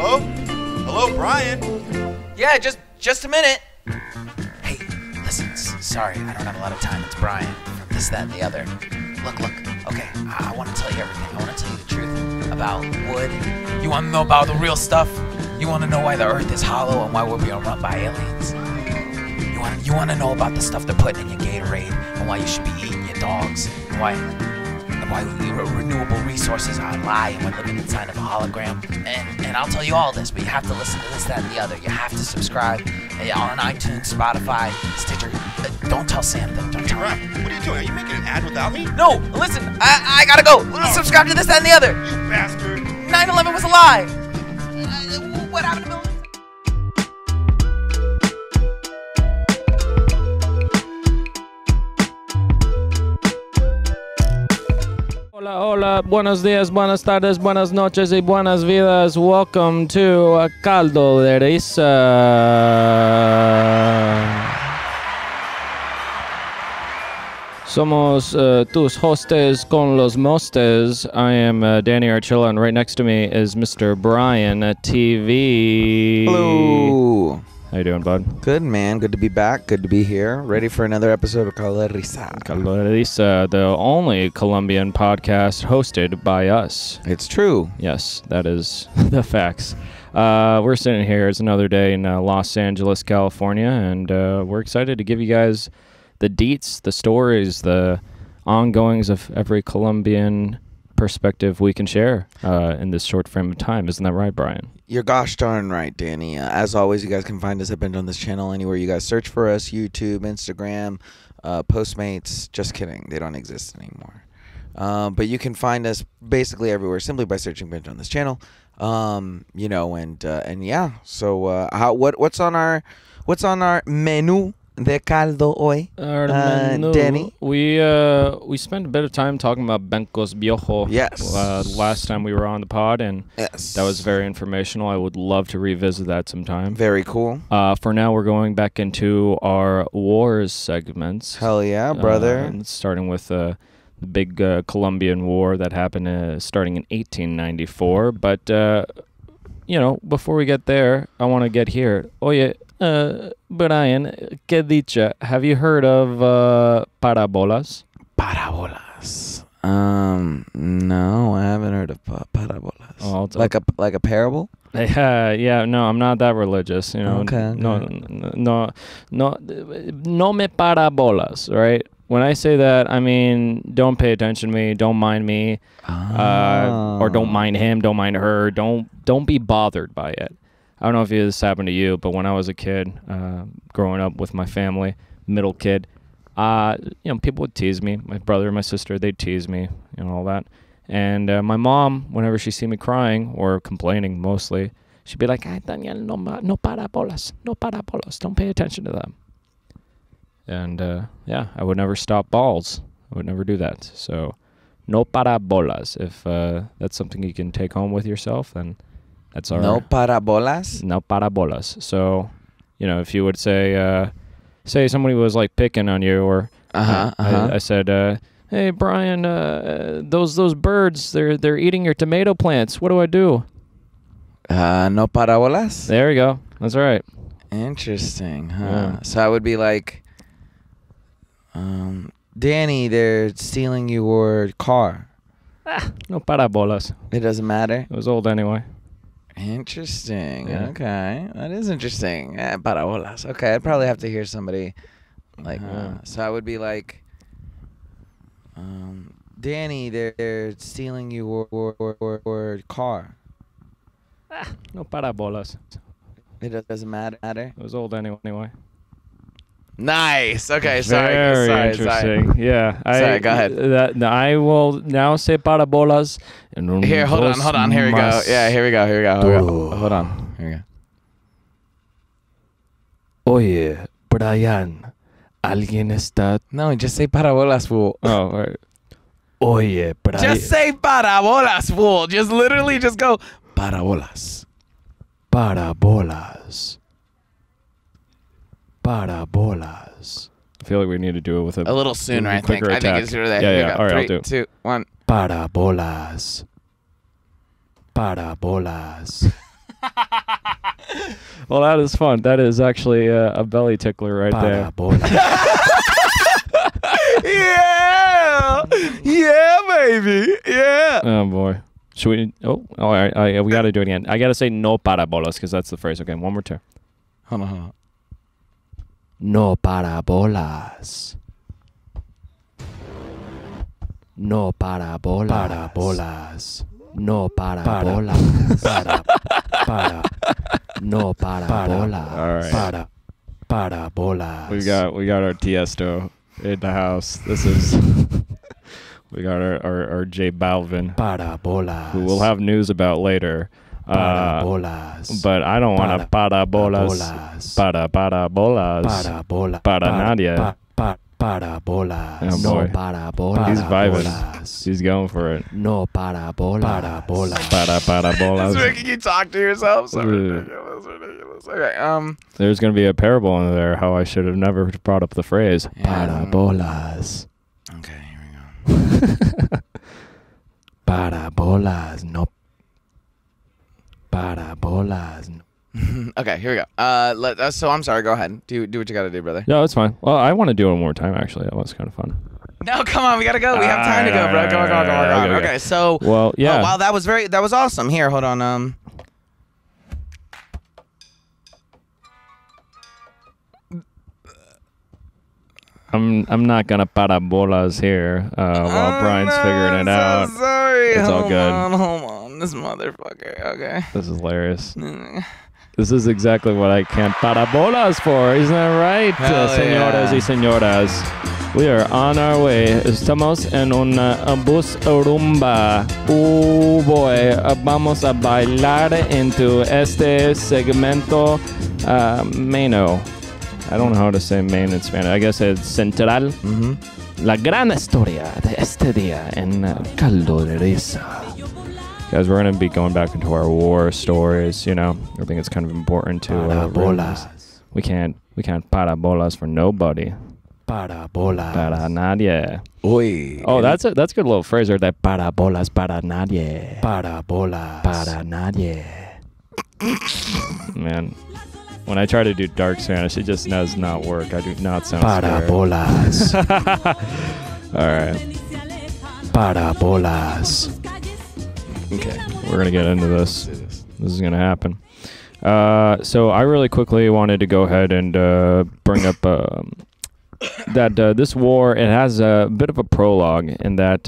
Hello? Hello, Bryan? Yeah, just a minute. Hey, listen, sorry, I don't have a lot of time. It's Bryan from This, That, and the Other. Look, okay, I want to tell you everything. I want to tell you the truth about wood. You want to know about the real stuff? You want to know why the earth is hollow and why we're being run by aliens? You want to know about the stuff they're putting in your Gatorade and why you should be eating your dogs and why renewable resources are a lie and we're living inside of a hologram. And I'll tell you all this, but you have to listen to This, That, and the Other. You have to subscribe on iTunes, Spotify, Stitcher. Don't tell Sam though. Don't tell him. What are you doing? Are you making an ad without me? No, listen, I gotta go. Subscribe to This, That, and the Other. You bastard. 9/11 was a lie. What happened to Bill? Hola, hola, buenos días, buenas tardes, buenas noches y buenas vidas. Welcome to Caldo de Risa. Somos tus hostes con los mostes. I am Danny Archila, and right next to me is Mr. Bryan at TV. Hello. How you doing, bud? Good, man. Good to be back. Good to be here. Ready for another episode of Caldo de Risa. Caldo de Risa, the only Colombian podcast hosted by us. It's true. Yes, that is the facts. We're sitting here. It's another day in Los Angeles, California, and we're excited to give you guys the deets, the stories, the ongoings of every Colombian perspective we can share in this short frame of time. Isn't that right, Bryan? You're gosh darn right, Danny. As always, you guys can find us at Binge on this channel anywhere you guys search for us. YouTube, Instagram, Postmates. Just kidding. They don't exist anymore. But you can find us basically everywhere simply by searching Binge on this channel. You know, and yeah. So what's on our menu de caldo hoy? Danny? We spent a bit of time talking about Bencos Viejo. Yes. Last time we were on the pod, and yes, that was very informational. I would love to revisit that sometime. Very cool. For now, we're going back into our wars segments. Hell yeah, brother. Starting with the big Colombian War that happened starting in 1894. But, you know, before we get there, I want to get here. Oye, Bryan, ¿qué dicha? Have you heard of Parabolas? Parabolas. No, I haven't heard of Parabolas. Oh, like a parable? Yeah, no, I'm not that religious, you know. Okay. No me parabolas, right? When I say that, I mean don't pay attention to me, don't mind me, or don't mind him, don't mind her, don't be bothered by it. I don't know if this happened to you, but when I was a kid, growing up with my family, middle kid, you know, people would tease me. My brother and my sister, they'd tease me, you know, all that. And my mom, whenever she see me crying or complaining mostly, she'd be like, "Ay, Daniel, no parabolas, no parabolas. Don't pay attention to them." And yeah, I would never stop balls. I would never do that. So, no parabolas. If that's something you can take home with yourself, then that's our... No parabolas? No parabolas. So, you know, if you would say somebody was like picking on you, or I said, "Hey, Bryan, those birds, they're eating your tomato plants. What do I do?" No parabolas? There you go. That's right. Interesting, huh? Yeah. So I would be like, Danny, they're stealing your car. No parabolas. It doesn't matter? It was old anyway. Interesting. Yeah. Okay. That is interesting. Parabolas. Okay, I'd probably have to hear somebody like so I would be like, Danny, they're stealing your car. No parabolas. It doesn't matter? It was old anyway. Nice. Okay, sorry. Very interesting. Yeah. Sorry, go ahead. I will now say parabolas. Here, hold on. Here we go. Yeah, here we go. Hold on. Here we go. Oye, Bryan, alguien está... No, just say parabolas, fool. Oh, right. Oye, Bryan. Just say parabolas, fool. Just literally just go parabolas. Parabolas. Parabolas. I feel like we need to do it with a little sooner, I think. Attack. I think it's there. Yeah. All right, 3, I'll do 2, 1. Parabolas. Parabolas. Well, that is fun. That is actually a belly tickler right there. Yeah, yeah, baby, yeah. Oh boy. Should we? Oh, all right. We got to do it again. I got to say no parabolas because that's the phrase. Okay, one more time. Hold on. No parabolas. No parabolas. Parabolas. No parabolas. No parabolas. All right. Parabolas. We got our Tiesto in the house. This is we got our J Balvin. Parabolas. Who we'll have news about later. Parabolas. But I don't want to parabolas. Parabolas. Para nadie. Parabolas. Oh boy. No parabolas. He's vibing. He's going for it. No parabolas. Parabolas. It's making you talk to yourself. So ridiculous. Okay. There's gonna be a parable in there. How I should have never brought up the phrase parabolas. Okay, here we go. Parabolas. No. Parabolas. No. Okay, here we go. So I'm sorry. Go ahead. Do what you got to do, brother. No, it's fine. Well, I want to do it one more time. Actually, that was kind of fun. No, come on. We gotta go. We have time to go, bro. Come on. Okay. So. Well, yeah. Oh, wow, that was awesome. Here, hold on. I'm not gonna parabolas here while Brian's figuring it out. So sorry. It's all good. Hold on. This motherfucker. Okay. This is hilarious. This is exactly what I can't parabolas for, isn't that right, señoras y señoras? We are on our way. Estamos en un bus rumba. Oh boy, vamos a bailar into este segmento meno. I don't know how to say main in Spanish. I guess it's central. La gran historia de este día en caldo de risa. Guys, we're going to be going back into our war stories, you know. I think it's kind of important to parabolas. We can't parabolas for nobody. Parabolas. Para nadie. Uy. Oh, that's a good little phrase right there. Parabolas para nadie. Parabolas para nadie. Man, when I try to do dark Spanish, it just does not work. I do not sound parabolas. All right. Parabolas. Okay, we're going to get into this. This is going to happen. So I really quickly wanted to go ahead and bring up that this war, it has a bit of a prologue in that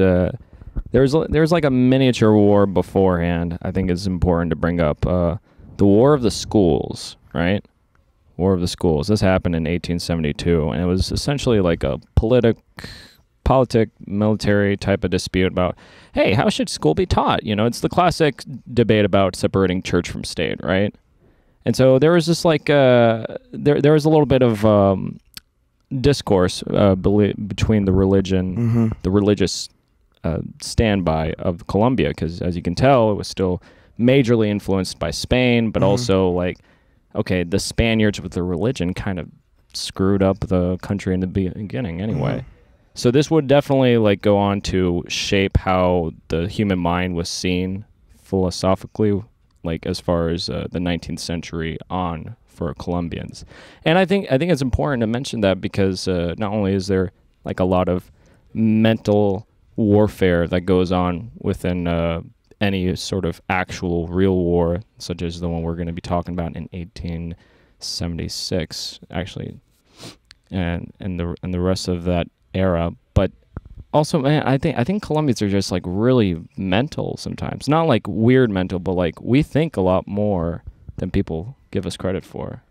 there's like a miniature war beforehand. I think it's important to bring up the War of the Schools, right? War of the Schools. This happened in 1872, and it was essentially like a politic, military type of dispute about, hey, how should school be taught? You know, it's the classic debate about separating church from state, right? And so there was just like there was a little bit of discourse between the religion, the religious standby of Colombia, because as you can tell, it was still majorly influenced by Spain, but also like, okay, the Spaniards with their religion kind of screwed up the country in the beginning anyway. So this would definitely like go on to shape how the human mind was seen philosophically, like as far as the 19th century on for Colombians. And I think it's important to mention that because not only is there like a lot of mental warfare that goes on within any sort of actual real war, such as the one we're going to be talking about in 1876, actually, and the rest of that era. But also, man, I think Colombians are just like really mental sometimes. Not like weird mental, but like we think a lot more than people give us credit for.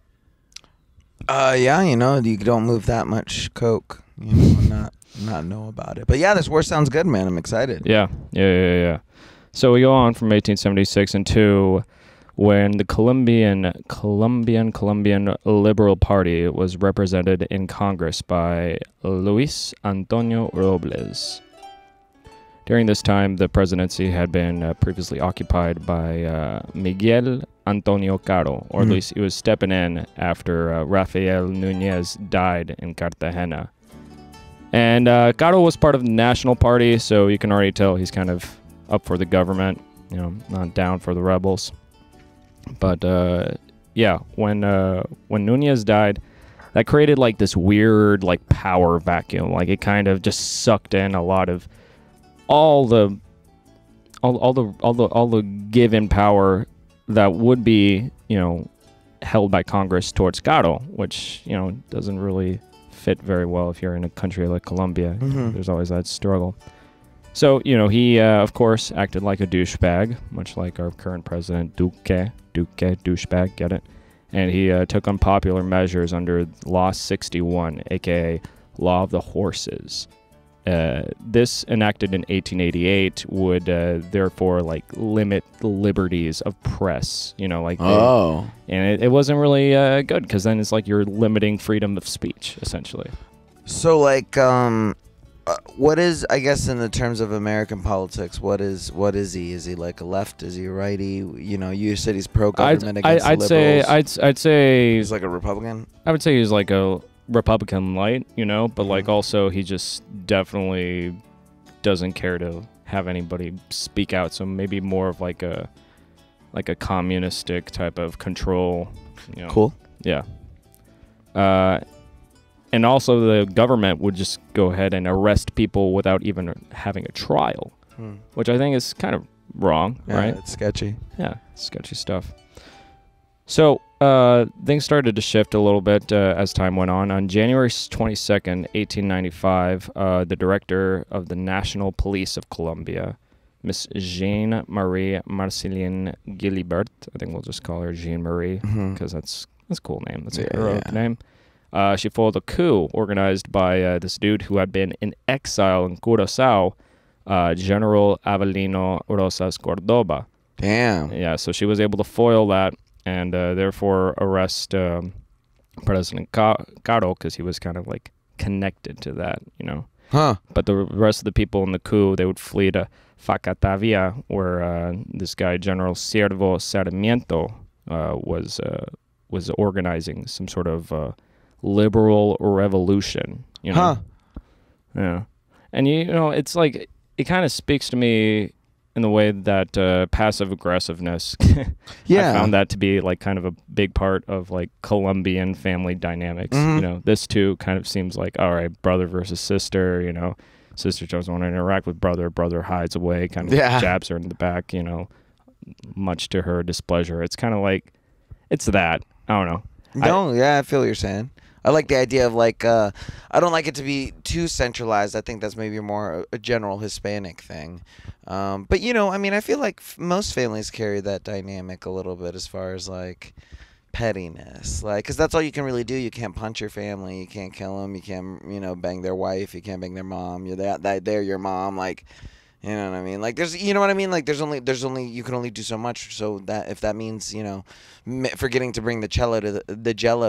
Yeah, you know, you don't move that much coke, you know, not know about it. But yeah, this war sounds good, man. I'm excited. Yeah. So we go on from 1876 into when the Colombian Liberal Party was represented in Congress by Luis Antonio Robles. During this time, the presidency had been previously occupied by Miguel Antonio Caro, or at least he was stepping in after Rafael Núñez died in Cartagena. And Caro was part of the National Party, so you can already tell he's kind of up for the government, you know, not down for the rebels. But yeah, when Nunez died, that created like this weird like power vacuum. Like it kind of just sucked in a lot of all the given power that would be, you know, held by Congress towards Caro, which, you know, doesn't really fit very well if you're in a country like Colombia. There's always that struggle. So, you know, he, of course, acted like a douchebag, much like our current president, Duque, douchebag, get it? And he took unpopular measures under Law 61, a.k.a. Law of the Horses. This, enacted in 1888, would therefore, like, limit the liberties of press, you know, like... and it wasn't really good, because then it's like you're limiting freedom of speech, essentially. So, like, what is, I guess, in the terms of American politics, what is he? Is he like a left? Is he a righty? You know, you said he's pro-government against the liberals. I'd say he's like a Republican. I would say he's like a Republican light, you know, but like also he just definitely doesn't care to have anybody speak out. So maybe more of like a communistic type of control. You know? Cool. Yeah. And also the government would just go ahead and arrest people without even having a trial, which I think is kind of wrong, right? It's sketchy. Yeah, sketchy stuff. So things started to shift a little bit as time went on. On January 22nd, 1895, the director of the National Police of Colombia, Miss Jean-Marie Marcelline Gilibert, I think we'll just call her Jean-Marie because that's a cool name. That's a heroic name. She foiled a coup organized by this dude who had been in exile in Curaçao, General Avelino Rosas Cordoba. Damn. Yeah, so she was able to foil that and therefore arrest President Caro because he was kind of like connected to that, you know. But the rest of the people in the coup, they would flee to Facatavia, where this guy, General Siervo Sarmiento, was organizing some sort of liberal revolution, you know. Yeah. And you know, it's like it kind of speaks to me in the way that passive aggressiveness I found that to be like kind of a big part of like Colombian family dynamics. You know, this too kind of seems like, all right, brother versus sister, you know, sister doesn't want to interact with brother hides away, kind of jabs her in the back, you know, much to her displeasure. It's kind of like it's that. I don't know. I feel what you're saying. I like the idea of like, I don't like it to be too centralized. I think that's maybe more a general Hispanic thing. But, you know, I mean, I feel like most families carry that dynamic a little bit as far as like pettiness. Like, because that's all you can really do. You can't punch your family. You can't kill them. You can't, you know, bang their wife. You can't bang their mom. They're your mom. Like, you know what I mean? Like, you know what I mean? Like, there's only, you can only do so much. So that, if that means, you know, forgetting to bring the jello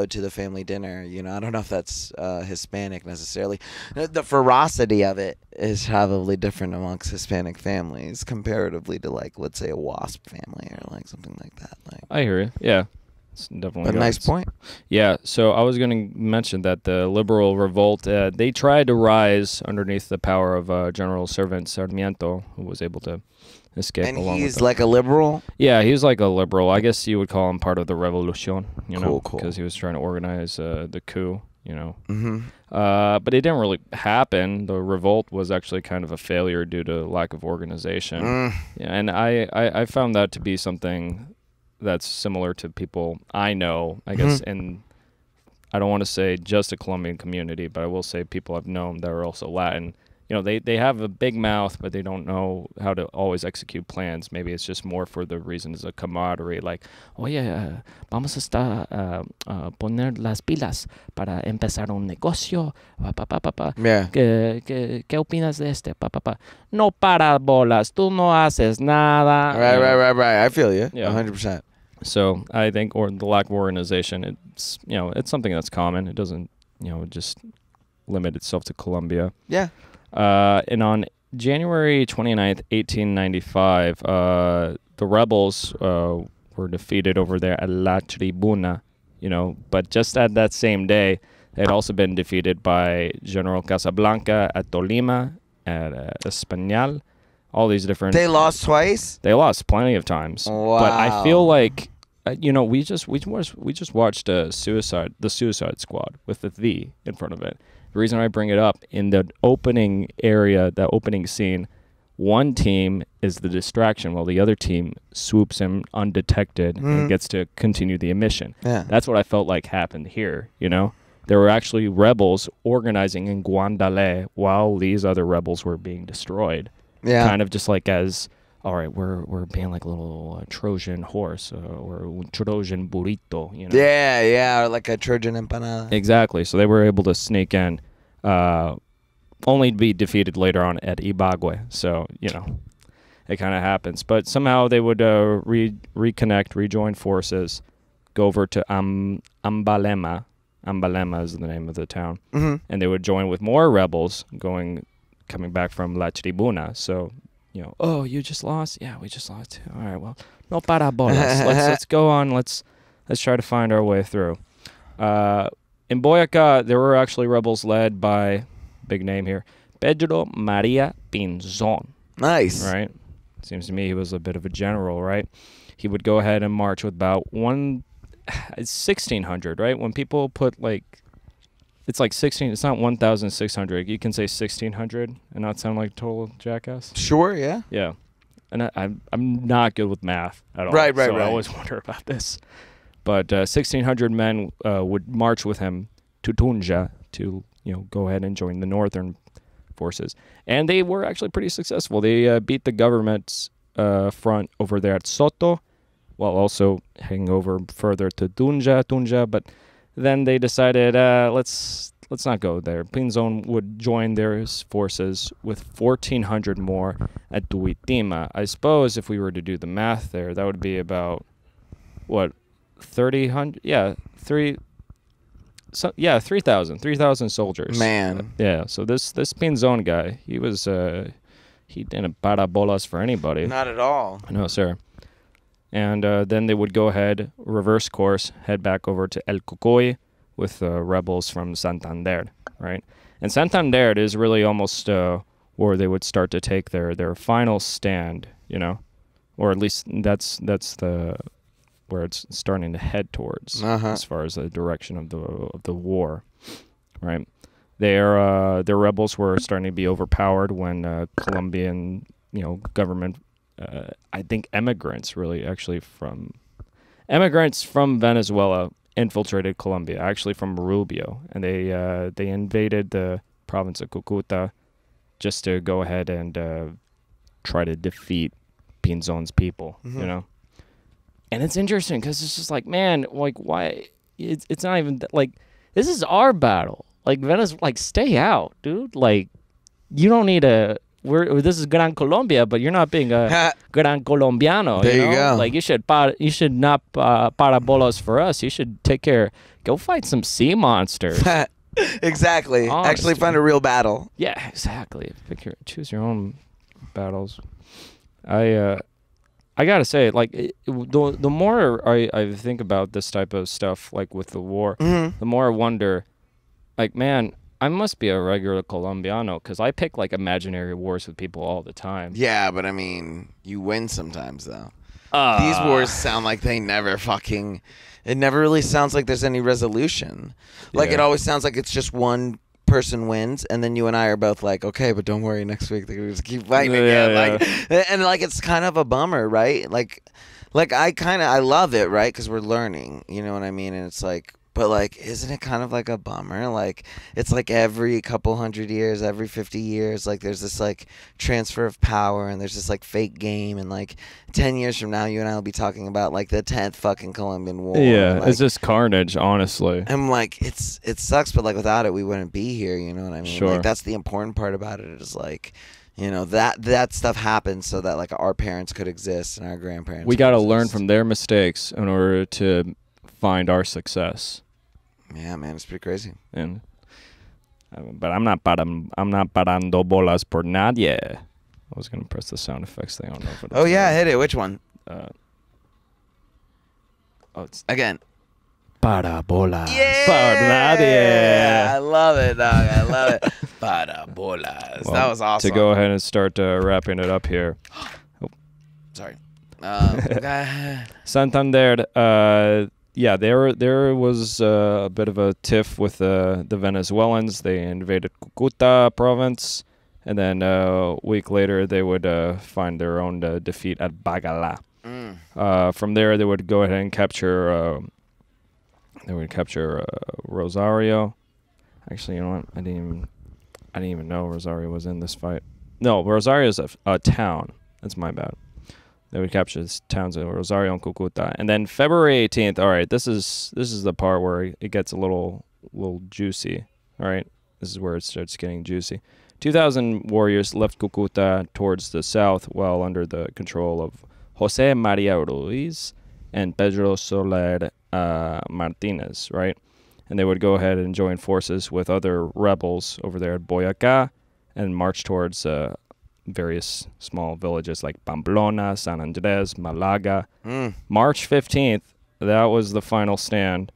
to the family dinner, you know, I don't know if that's Hispanic necessarily. The ferocity of it is probably different amongst Hispanic families comparatively to, like, let's say a WASP family or like something like that. Like, I hear you. Yeah. It's definitely a nice point. Yeah, so I was going to mention that the liberal revolt, they tried to rise underneath the power of General Sarmiento, who was able to escape and along with he's like a liberal? Yeah, he was like a liberal. I guess you would call him part of the revolution, you know, cool. because he was trying to organize the coup, you know. But it didn't really happen. The revolt was actually kind of a failure due to lack of organization. Yeah, and I found that to be something that's similar to people I know, I guess, and I don't want to say just a Colombian community, but I will say people I've known that are also Latin. You know, they have a big mouth, but they don't know how to always execute plans. Maybe it's just more for the reasons of camaraderie, like, oye, vamos a poner las pilas para empezar un negocio. Yeah. ¿Qué opinas de este? No parabolas, tú no haces nada. Right. I feel you. Yeah. 100%. So I think, the lack of organization, it's, you know, it's something that's common. It doesn't, you know, just limit itself to Colombia. Yeah. And on January 29th, 1895, the rebels were defeated over there at La Tribuna, you know, but just at that same day, they had also been defeated by General Casablanca at Tolima, at Español, all these different... They lost twice? They lost plenty of times. Wow. But I feel like we just watched the Suicide Squad with the V in front of it. The reason I bring it up, in the opening area, that opening scene, one team is the distraction while the other team swoops in undetected and gets to continue the mission. Yeah. That's what I felt like happened here, There were actually rebels organizing in Guandale while these other rebels were being destroyed. Yeah. Kind of just like as, all right, we're being like a little Trojan horse or Trojan burrito, Yeah, or like a Trojan empanada. Exactly. So they were able to sneak in, only to be defeated later on at Ibagwe. So, it kind of happens. But somehow they would reconnect, rejoin forces, go over to Ambalema. Ambalema is the name of the town. Mm-hmm. And they would join with more rebels coming back from La Tribuna. So, oh, you just lost? Yeah, we just lost too. All right, well, no parabolas. Let's go on. Let's try to find our way through. In Boyacá, there were actually rebels led by, big name here, Pedro Maria Pinzon. Nice. Right? Seems to me he was a bit of a general, right? He would go ahead and march with about 1,600, right? When people put it's like 16, it's not 1,600. You can say 1,600 and not sound like total jackass. Sure, yeah. Yeah. And I'm not good with math at all. Right. I always wonder about this. But 1,600 men would march with him to Tunja to, go ahead and join the northern forces. And they were actually pretty successful. They beat the government's front over there at Soto, while also heading over further to Tunja. But then they decided, let's not go there. Pinzon would join their forces with 1,400 more at Tuitima. I suppose if we were to do the math there, that would be about, 3,000? Yeah, 3,000 soldiers. Man. Yeah, so this Pinzon guy, he didn't parabolas for anybody. Not at all. No, sir. And then they would go ahead, reverse course, head back over to El Cocoy with rebels from Santander, right? And Santander is really almost where they would start to take their final stand, or at least that's where it's starting to head towards as far as the direction of the war, right? Their rebels were starting to be overpowered when Colombian government. I think immigrants from Venezuela infiltrated Colombia, actually from Rubio, and they invaded the province of Cucuta just to go ahead and try to defeat Pinzon's people, And it's interesting because it's just like, man, why? It's not even this is our battle. Venezuela, stay out, dude. You don't need a. This is Gran Colombia, but you're not being a Gran Colombiano. There you go. You should not parabolas for us. You should go fight some sea monsters. Exactly. Honestly. Actually find a real battle. Yeah, exactly. Choose your own battles. I gotta say, the more I think about this type of stuff, with the war, the more I wonder, man, I must be a regular Colombiano because I pick imaginary wars with people all the time. Yeah, but I mean, you win sometimes though. These wars sound like they never fucking. It never really sounds like there's any resolution. It always sounds like it's just one person wins, and then you and I are both okay, but don't worry, next week they're gonna just keep fighting again. And it's kind of a bummer, right? I love it, right? Because we're learning, you know what I mean? And it's but isn't it kind of a bummer? It's every couple hundred years, every 50 years, there's this transfer of power, and there's this fake game, and 10 years from now, you and I will be talking about the 10th fucking Colombian War. Yeah, it's just carnage, honestly. I'm it sucks, but without it, we wouldn't be here. You know what I mean? Sure. That's the important part about it. Is that stuff happened so that our parents could exist and our grandparents. We got to learn from their mistakes in order to find our success. Yeah, man, it's pretty crazy. And but I'm not parando bolas por nadie. I was gonna press the sound effects thing. I don't know if it. Oh yeah, hit it. Which one? It's again. Parabolas Yeah, por nadie. I love it, dog. I love it. Parabolas. Well, that was awesome. To go ahead and start wrapping it up here. Sorry. Santander. Yeah, there was a bit of a tiff with the Venezuelans. They invaded Cucuta province, and then a week later they would find their own defeat at Bagala. From there, they would go ahead and capture. They would capture Rosario. Actually, you know what? I didn't even know Rosario was in this fight. No, Rosario is a town. That's my bad. They would capture these towns of Rosario and Cucuta. And then February 18th, all right, this is the part where it gets a little juicy. All right, this is where it starts getting juicy. 2,000 warriors left Cucuta towards the south while under the control of Jose Maria Ruiz and Pedro Soler Martinez, right? And they would go ahead and join forces with other rebels over there at Boyacá and march towards various small villages like Pamplona, San Andres, Malaga. March 15th, that was the final stand.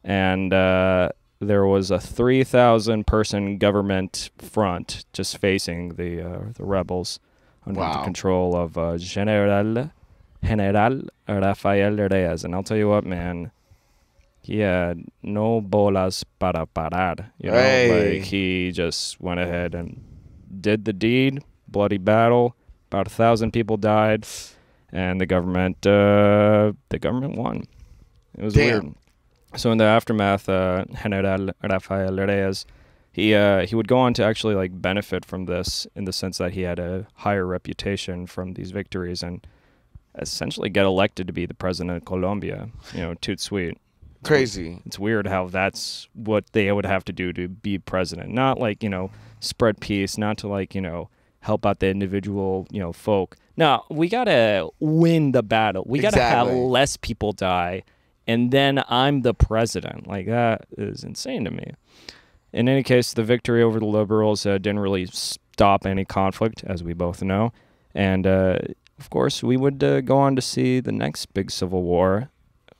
And there was a 3,000-person government front just facing the rebels under the control of General Rafael Reyes. And I'll tell you what, man, he had no bolas para parar. You know, like he just went ahead and did the deed. Bloody battle. About 1,000 people died, and the government won. It was weird. So in the aftermath, General Rafael Reyes, he would go on to actually like benefit from this in the sense that he had a higher reputation from these victories and essentially get elected to be the president of Colombia. You know, toot sweet. Crazy. It's weird how that's what they would have to do to be president. Not like, you know, spread peace, not to like, you know, help out the individual, you know, folk. No, we got to win the battle. We got to have less people die, and then I'm the president. Like, that is insane to me. In any case, the victory over the liberals didn't really stop any conflict, as we both know. And, of course, we would go on to see the next big civil war,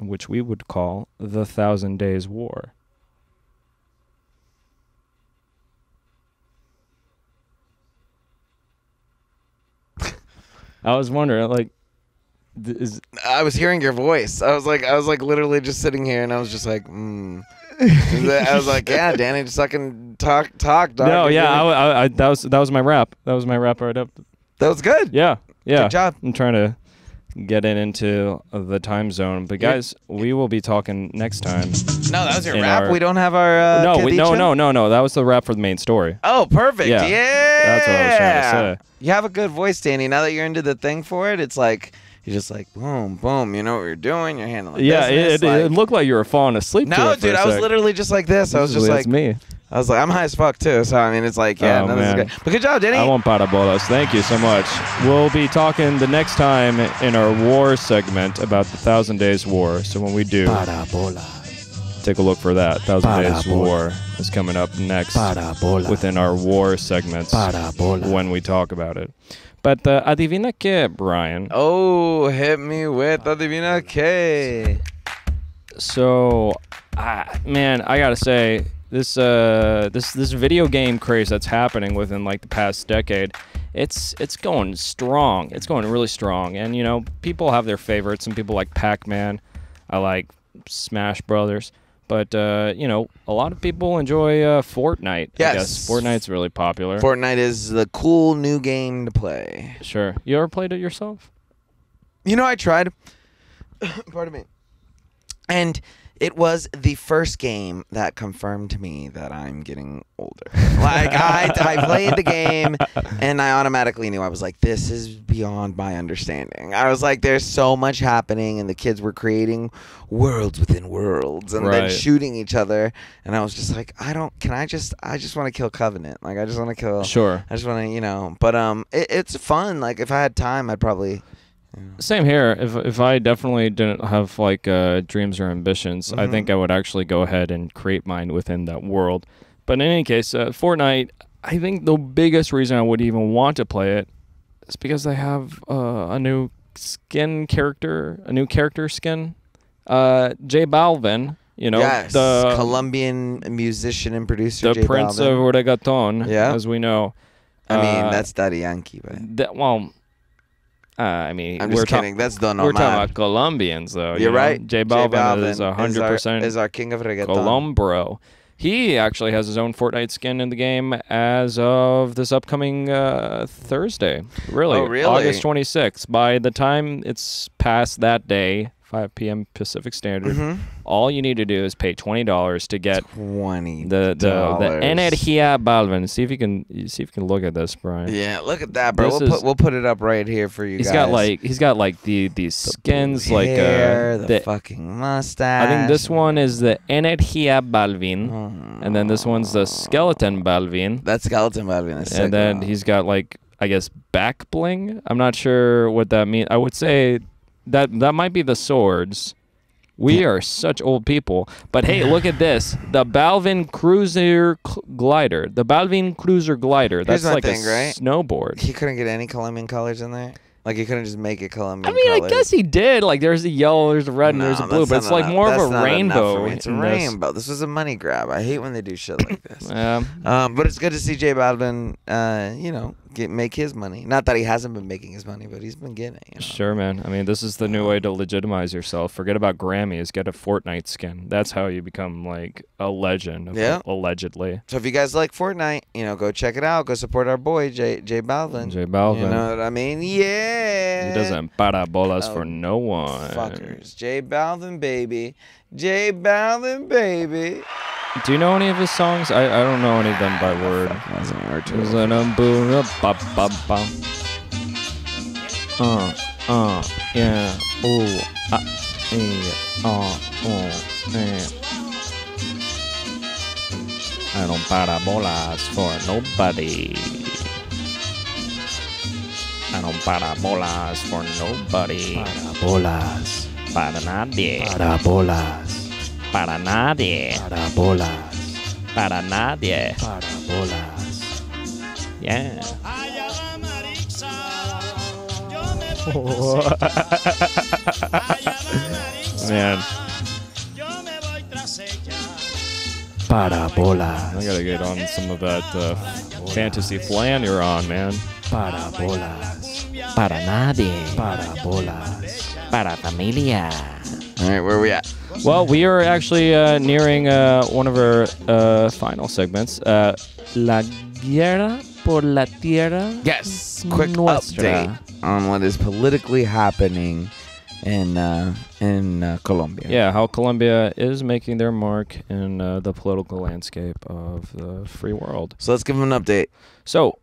which we would call the 1,000 Days War. I was wondering, like, I was hearing your voice. I was like literally just sitting here, and I was just like, I was like, yeah, Danny, just fucking talk, dog. No, yeah, that was my rap. That was my rap right up. That was good. Yeah. Good job. I'm trying to get it into the time zone, but guys, we will be talking next time. No, that was your rap. We don't have our no. That was the rap for the main story. Oh, perfect. Yeah. That's what I was trying to say. You have a good voice, Danny. Now that you're into the thing for it, it's like you're just like boom, boom. You know what you're doing. You're handling. Yeah, business, it looked like you were falling asleep. No, dude, I was literally just like this. I was just like, that's me. I was like, I'm high as fuck too. So I mean, it's like, yeah, oh, no, this is good. But good job, Danny. I want Parabolas. Thank you so much. We'll be talking the next time in our war segment about the 1,000 Days War. So when we do, take a look for that. 1,000 Days War is coming up next within our war segments when we talk about it. But adivina qué, Brian? Oh, hit me with adivina qué. So, man, I gotta say, this video game craze that's happening within like the past decade, it's going strong. It's going really strong. And you know, people have their favorites. Some people like Pac-Man. I like Smash Brothers. But you know, a lot of people enjoy Fortnite. Yes. I guess Fortnite's really popular. Fortnite is the cool new game to play. Sure. You ever played it yourself? You know, I tried. Pardon me. And it was the first game that confirmed to me that I'm getting older. Like, I played the game, and I automatically knew. I was like, this is beyond my understanding. I was like, there's so much happening, and the kids were creating worlds within worlds, and then shooting each other. And I was just like, I just want to kill Covenant. Like, I just want to kill. Sure. I just want to, you know. But it's fun. Like, if I had time, I'd probably. Same here. If I definitely didn't have like dreams or ambitions, I think I would actually go ahead and create mine within that world. But in any case, Fortnite, I think the biggest reason I would even want to play it is because they have a new character skin. J Balvin, you know, the Colombian musician and producer, the Prince of Reggaeton, as we know. I mean, that's Daddy Yankee, but well. I mean, I'm just kidding. That's Don We're Omar. talking about Colombians, though. You're right. J Balvin is 100% is our king of reggaeton. Colombro. He actually has his own Fortnite skin in the game as of this upcoming Thursday. Really? Oh, really? August 26th. By the time it's past that day, 5 p.m. Pacific Standard, all you need to do is pay $20 to get the Energia Balvin. See if you can look at this, Brian. Yeah, look at that, bro. We'll put it up right here for you guys. He's got like these skins, like the fucking mustache. I think this one is the Energia Balvin, and then this one's the Skeleton Balvin. That's Skeleton Balvin. That's and then he's got like, I guess, back bling. I'm not sure what that means. I would say that might be the swords. We are such old people. But hey, look at this. The Balvin Cruiser Glider. The Balvin Cruiser Glider. That's like a snowboard. He couldn't get any Colombian colors in there? Like, he couldn't just make it Colombian colors? I guess he did. Like, there's a yellow, there's a red, and there's a blue. But it's like more of a rainbow. It's a rainbow. This was a money grab. I hate when they do shit like this. But it's good to see J Balvin, make his money. Not that he hasn't been making his money, but he's been getting it. Sure, man. I mean, this is the new way to legitimize yourself. Forget about Grammys. Get a Fortnite skin. That's how you become like a legend. Allegedly. So if you guys like Fortnite, go check it out. Go support our boy J Balvin. J Balvin. You know what I mean? Yeah. He doesn't parabolas for no one. Fuckers. J Balvin, baby. J Balvin, baby. Do you know any of his songs? I don't know any of them by word. Yeah. I don't parabolas for nobody. I don't parabolas for nobody. Parabolas. Para nadie. Parabolas. Para nadie. Parabolas. Para nadie. Parabolas. Yeah. Man. Parabolas. I gotta get on some of that fantasy flan you're on, man. Parabolas. Para nadie. Parabolas. Para familia. All right, where are we at? Well, we are actually nearing one of our final segments. La Guerra por la Tierra. Yes, quick update on what is politically happening in Colombia. Yeah, how Colombia is making their mark in the political landscape of the free world. So let's give them an update. So,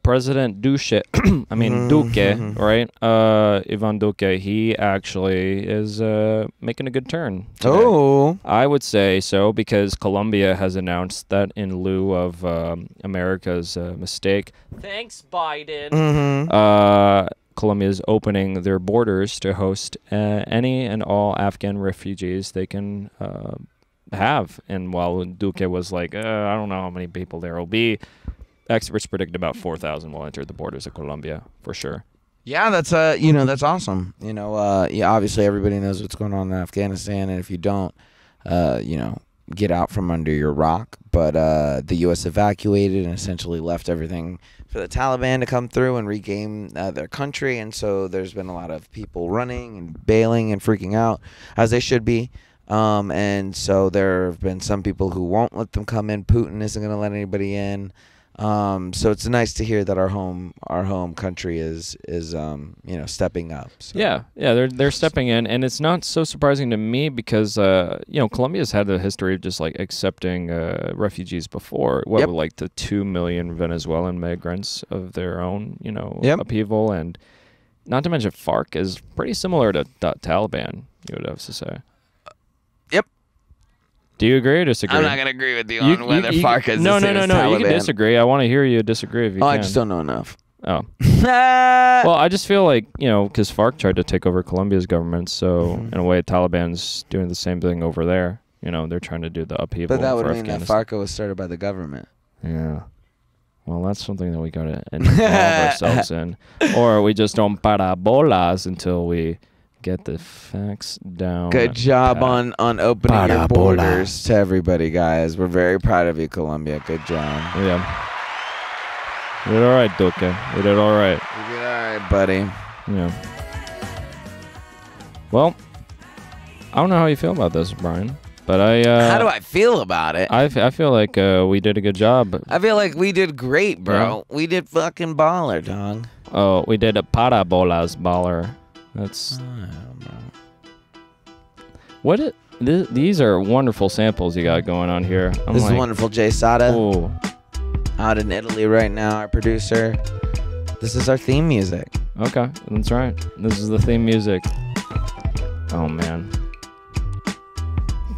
President Duque, right? Ivan Duque, he actually is making a good turn today. Oh. I would say so because Colombia has announced that in lieu of America's mistake. Thanks, Biden. Colombia is opening their borders to host any and all Afghan refugees they can have. And while Duque was like, I don't know how many people there will be, experts predict about 4,000 will enter the borders of Colombia for sure. Yeah, that's that's awesome. Obviously everybody knows what's going on in Afghanistan, and if you don't, get out from under your rock. But the U.S. evacuated and essentially left everything for the Taliban to come through and regain their country, and so there's been a lot of people running and bailing and freaking out, as they should be. And so there have been some people who won't let them come in. Putin isn't going to let anybody in. So it's nice to hear that our home country is stepping up. So. Yeah, they're stepping in, and it's not so surprising to me because Colombia's had a history of just like accepting refugees before. Like the 2 million Venezuelan migrants of their own upheaval, and not to mention FARC is pretty similar to Taliban. You would have to say. Yep. Do you agree or disagree? I'm not going to agree with you on whether FARC is the same as Taliban. You can disagree. I want to hear you disagree if you can. I just don't know enough. Oh. Well, I just feel like, because FARC tried to take over Colombia's government, so in a way, Taliban's doing the same thing over there. They're trying to do the upheaval. But that would mean that FARC was started by the government. Yeah. Well, that's something that we got to involve ourselves in. Or we just don't parabolas until we get the facts down. Good job on opening your borders to everybody, guys. We're very proud of you, Colombia. Good job. Yeah. You did all right, Duque. You did all right. You did all right, buddy. Yeah. Well, I don't know how you feel about this, Brian, but How do I feel about it? I feel like we did a good job. I feel like we did great, bro. Yeah. We did fucking baller, dog. Oh, we did a Parabolas baller. That's what these are wonderful samples you got going on here. This is wonderful, Jay Sada. Oh, Out in Italy right now, our producer. This is our theme music. okay, that's right. This is the theme music. Oh man,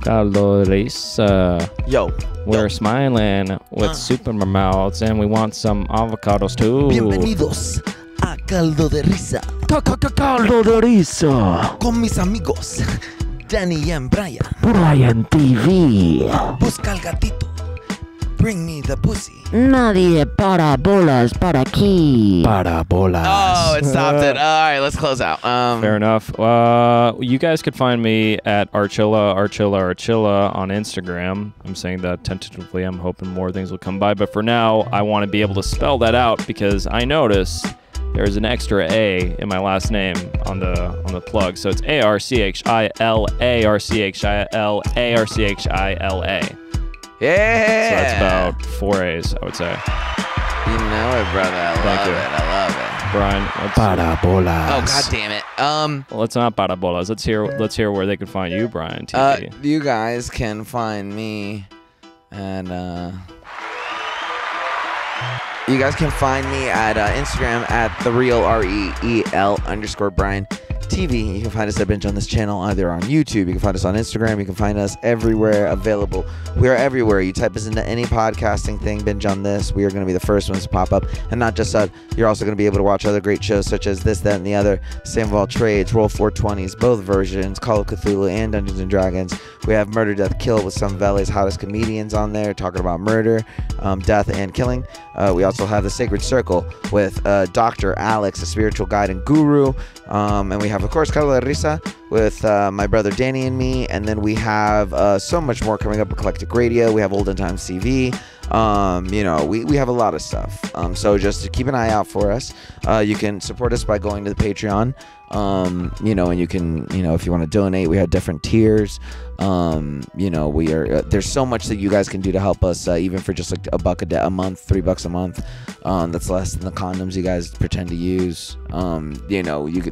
Caldo de risa. Yo. We're smiling with super mouths, and we want some avocados too. Bienvenidos a Caldo de Risa. Caldo de risa. Con mis amigos, Danny and Bryan. Bryan TV. Busca al gatito. Bring me the pussy. Nadie para bolas para aquí. Parabolas. Oh, it stopped it. All right, let's close out. Fair enough. You guys could find me at Archila on Instagram. I'm saying that tentatively. I'm hoping more things will come by. But for now, I want to be able to spell that out because I noticed there's an extra A in my last name on the plug. So it's Archila, Archila. Yeah. So that's about 4 A's, I would say. You know it, brother. I Thank love you. it. I love it. Brian, Parabolas. Oh, god damn it. well, let's not parabolas. Let's hear where they can find you, Brian TV. You guys can find me at you guys can find me at Instagram at @TheReal_Brian TV. You can find us at Binge on this channel either on YouTube. You can find us on Instagram. You can find us everywhere available. We are everywhere. You type us into any podcasting thing, Binge on this. We are going to be the first ones to pop up. And not just that, you're also going to be able to watch other great shows such as This, That, and the Other, Same of All Trades, Roll 420s, both versions, Call of Cthulhu, and Dungeons and Dragons. We have Murder, Death, Kill with some of LA's hottest comedians on there talking about murder, death, and killing. We also have The Sacred Circle with Dr. Alex, a spiritual guide and guru. And we have, of course, Caldo de Risa with my brother Danny and me. And then we have so much more coming up. Eclectic Radio. We have Olden Times TV. We have a lot of stuff. So just keep an eye out for us. You can support us by going to the Patreon. And you can, if you want to donate, we have different tiers. We are, there's so much that you guys can do to help us, even for just like $1 a month, $3 a month. That's less than the condoms you guys pretend to use.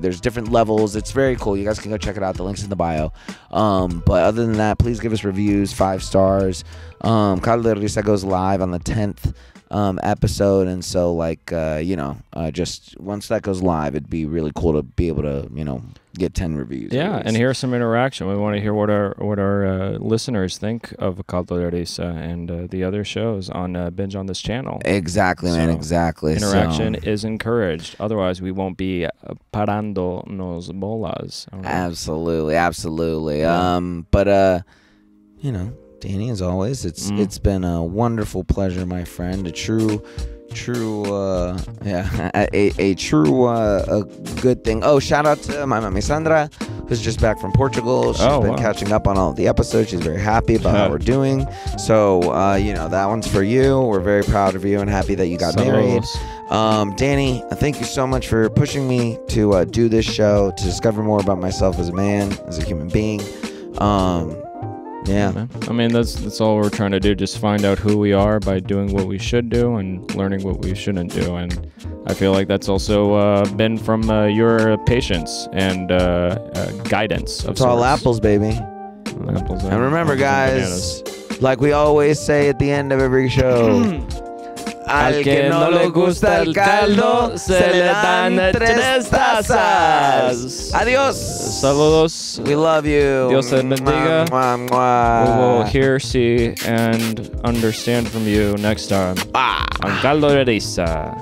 There's different levels. It's very cool. You guys can go check it out. The link's in the bio. But other than that, please give us reviews, 5 stars. Caldo de Risa goes live on the 10th episode, and so just once that goes live, it'd be really cool to be able to get 10 reviews. Yeah, and here's some interaction. We want to hear what our listeners think of Caldo de Risa and the other shows on Binge on this channel. Exactly, man. Exactly. Interaction is encouraged. Otherwise, we won't be parando nos bolas. Absolutely. Yeah. Danny, as always, it's been a wonderful pleasure, my friend. A true good thing. Oh, shout out to my mommy Sandra, who's just back from Portugal. She's been catching up on all of the episodes. She's very happy about how we're doing. So, that one's for you. We're very proud of you and happy that you got married. Danny, thank you so much for pushing me to do this show, to discover more about myself as a man, as a human being. Yeah. I mean, that's all we're trying to do. Just find out who we are by doing what we should do and learning what we shouldn't do. And I feel like that's also been from your patience and guidance. It's all apples, baby. Apples. And remember, guys, like we always say at the end of every show, al que no le gusta el caldo, se le dan 3 tazas. Adios. Saludos. We love you. Dios te bendiga. Mwah, mwah. We will hear, see, and understand from you next time on Caldo de Risa.